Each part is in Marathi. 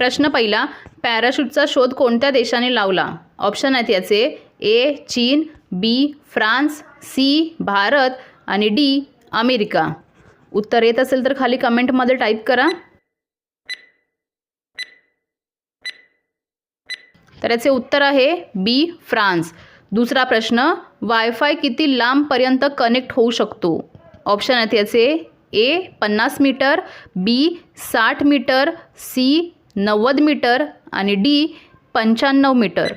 प्रश्न पहिला, पॅराशूटचा शोध कोणत्या देशाने लावला? ऑप्शन आहेत याचे: ए चीन, बी फ्रान्स, सी भारत आणि डी अमेरिका. उत्तर येत असेल तर खाली कमेंटमध्ये टाईप करा. तर याचे उत्तर आहे बी फ्रान्स. दुसरा प्रश्न, वायफाय किती लांबपर्यंत कनेक्ट होऊ शकतो? ऑप्शन आहेत याचे: ए 50 मीटर, बी 60 मीटर, सी 90 मीटर आणि डी 95 मीटर.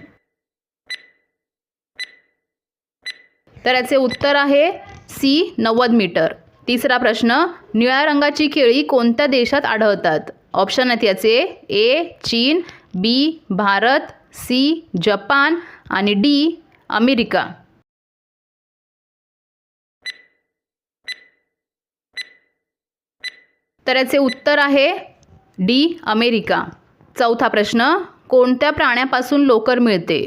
तर याचे उत्तर आहे सी 90 मीटर. तिसरा प्रश्न, निळ्या रंगाची केळी कोणत्या देशात आढळतात? ऑप्शन आहेत याचे: ए चीन, बी भारत, सी जपान आणि डी अमेरिका. तर याचे उत्तर आहे डी अमेरिका. चौथा प्रश्न, कोणत्या प्राण्यापासून लोकर मिळते?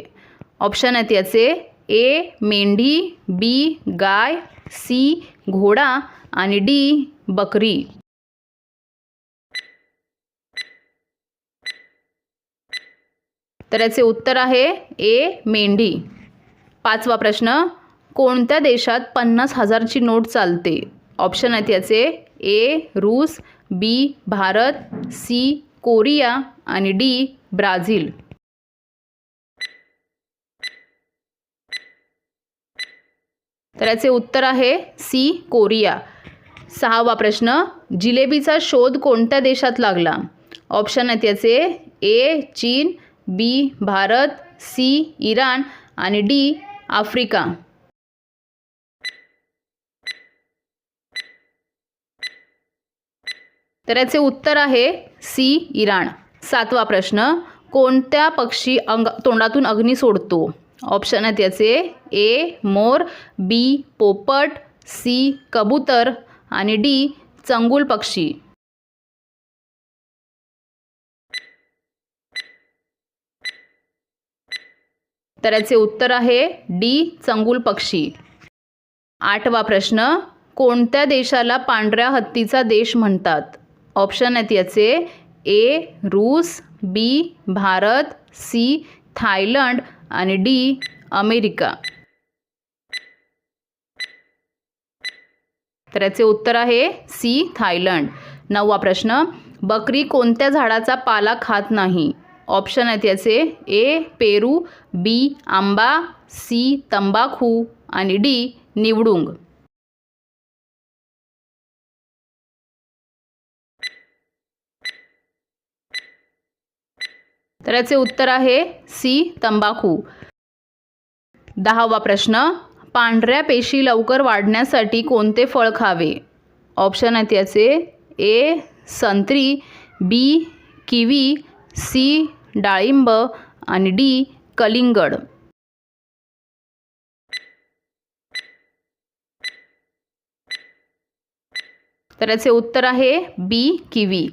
ऑप्शन आहेत याचे: ए मेंढी, बी गाय, सी घोडा आणि डी बकरी. तर याचे उत्तर आहे ए मेंढी. पाचवा प्रश्न, कोणत्या देशात 50,000ची नोट चालते? ऑप्शन आहेत याचे: ए रूस, बी भारत, सी कोरिया आणि डी ब्राझील. तर याचे उत्तर आहे सी कोरिया. सहावा प्रश्न, जिलेबीचा शोध कोणत्या देशात लागला? ऑप्शन आहेत याचे: ए चीन, बी भारत, सी इराण आणि डी आफ्रिका. तर याचे उत्तर आहे सी इराण. सातवा प्रश्न, कोणत्या पक्षी तोंडातून अग्नी सोडतो? ऑप्शन आहेत याचे: ए मोर, बी पोपट, सी कबूतर आणि डी चंगुल पक्षी. तर याचे उत्तर आहे डी चंगुल पक्षी. आठवा प्रश्न, कोणत्या देशाला पांढऱ्या हत्तीचा देश म्हणतात? ऑप्शन आहेत याचे: ए रूस, बी भारत, सी थायलंड आणि डी अमेरिका. तर याचे उत्तर आहे सी थायलंड. नववा प्रश्न, बकरी कोणत्या झाडाचा पाला खात नाही? ऑप्शन आहेत याचे: ए पेरू, बी आंबा, सी तंबाखू आणि डी निवडुंग. तर याचे उत्तर आहे सी तंबाखू. दहावा प्रश्न, पांढऱ्या पेशी लवकर वाढण्यासाठी कोणते फळ खावे? ऑप्शन आहेत याचे: ए संत्री, बी किवी, सी डाळिंब आणि डी कलिंगड. तर याचे उत्तर आहे बी किवी.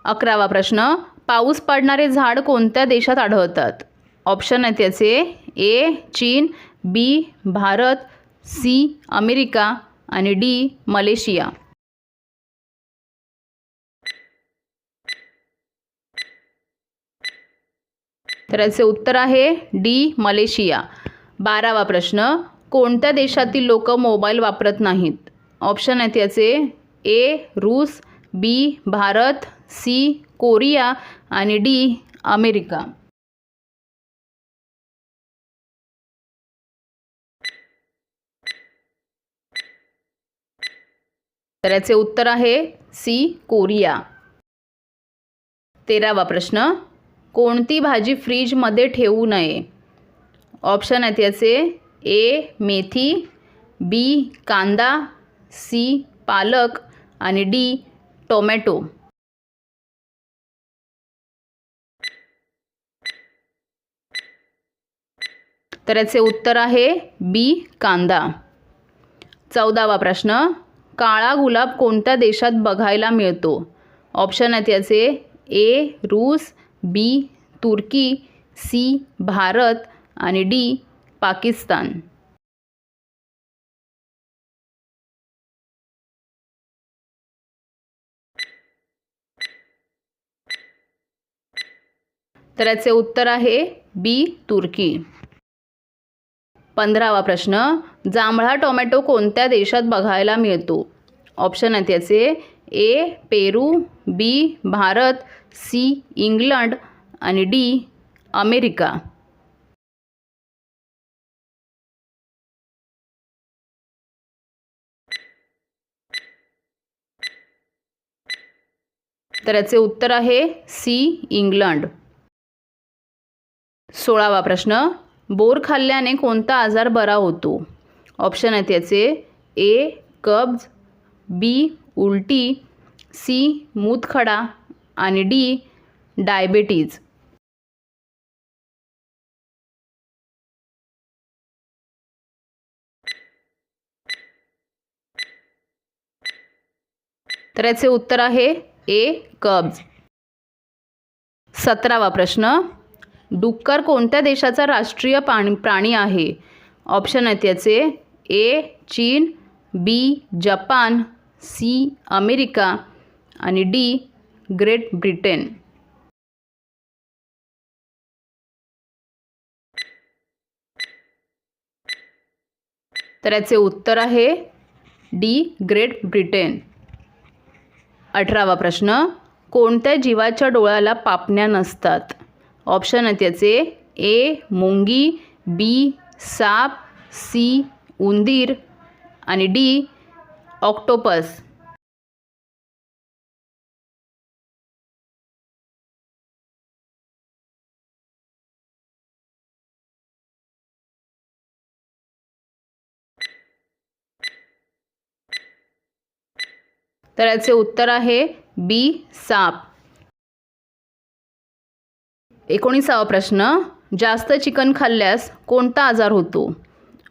अकरावा प्रश्न, पाऊस पडणारे झाड कोणत्या देशात आढळतात? ऑप्शन आहेत याचे: ए चीन, बी भारत, सी अमेरिका आणि डी मलेशिया. तर याचे उत्तर आहे डी मलेशिया. बारावा प्रश्न, कोणत्या देशातील लोक मोबाईल वापरत नाहीत? ऑप्शन आहेत याचे: ए रूस, बी भारत, सी कोरिया आणि डी अमेरिका. तर याचे उत्तर आहे सी कोरिया. तेरावा प्रश्न, कोणती भाजी फ्रीजमध्ये ठेवू नये? ऑप्शन आहेत याचे: ए मेथी, बी कांदा, सी पालक आणि डी टोमॅटो. तर याचे उत्तर आहे बी कांदा. 14वा प्रश्न, काळा गुलाब कोणत्या देशात बघायला मिळतो? ऑप्शन आहेत याचे: ए रूस, बी तुर्की, सी भारत आणि डी पाकिस्तान. तर याचे उत्तर आहे बी तुर्की. 15वा प्रश्न, जांभळा टोमॅटो कोणत्या देशात बघायला मिळतो? ऑप्शन आहेत याचे ए पेरू, बी भारत, सी इंग्लंड आणि डी अमेरिका. तर याचे उत्तर आहे सी इंग्लंड. 16वा प्रश्न, बोर खाल्ल्याने कोणता आजार बरा होतो? ऑप्शन आहेत याचे ए कब्ज, बी उलटी, सी मूतखडा आणि डी डायबिटीज. तर याचे उत्तर आहे ए कब्ज. 17वा प्रश्न, डुक्कर कोणत्या देशाचा राष्ट्रीय प्राणी आहे? ऑप्शन आहेत याचे ए चीन, बी जपान, सी अमेरिका आणि डी ग्रेट ब्रिटन. तर याचे उत्तर आहे डी ग्रेट ब्रिटन. 18वा प्रश्न, कोणत्या जीवाच्या डोळ्याला पापण्या नसतात? ऑप्शन आहेत याचे ए मुंगी, बी साप, सी उंदीर आणि डी ऑक्टोपस. तर याचे उत्तर आहे बी साप. 19वा प्रश्न, जास्त चिकन खाल्ल्यास कोणता आजार होतो?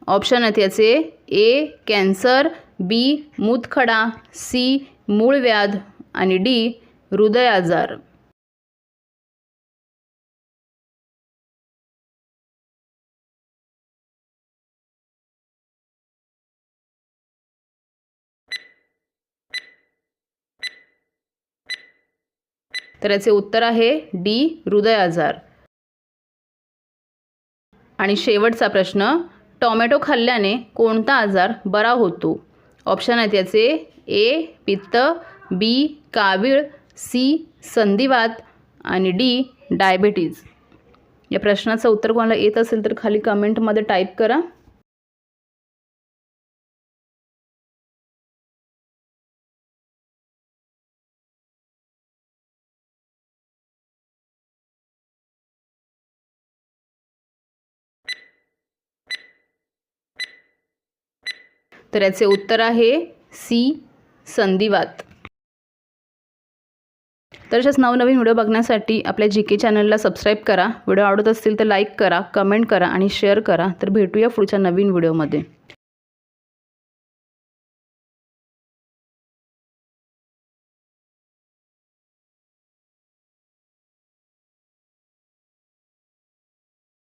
ऑप्शन आहेत याचे ए कॅन्सर, बी मूतखडा, सी मूळव्याध आणि डी हृदय आजार. तर याचे उत्तर आहे डी हृदय आजार. आणि शेवटचा प्रश्न, टोमॅटो खाल्ल्याने कोणता आजार बरा होतो? ऑप्शन आहेत याचे ए पित्त, बी कावीळ, सी संधिवात आणि डी डायबिटीज. या प्रश्नाचं उत्तर कोणाला येत असेल तर खाली कमेंटमध्ये टाईप करा. तर याचे उत्तर आहे सी संधिवात. तर अशाच नवनवीन व्हिडिओ बघण्यासाठी आपल्या GK चॅनलला सबस्क्राईब करा. व्हिडिओ आवडत असतील तर लाईक करा, कमेंट करा आणि शेअर करा. तर भेटूया पुढच्या नवीन व्हिडिओमध्ये.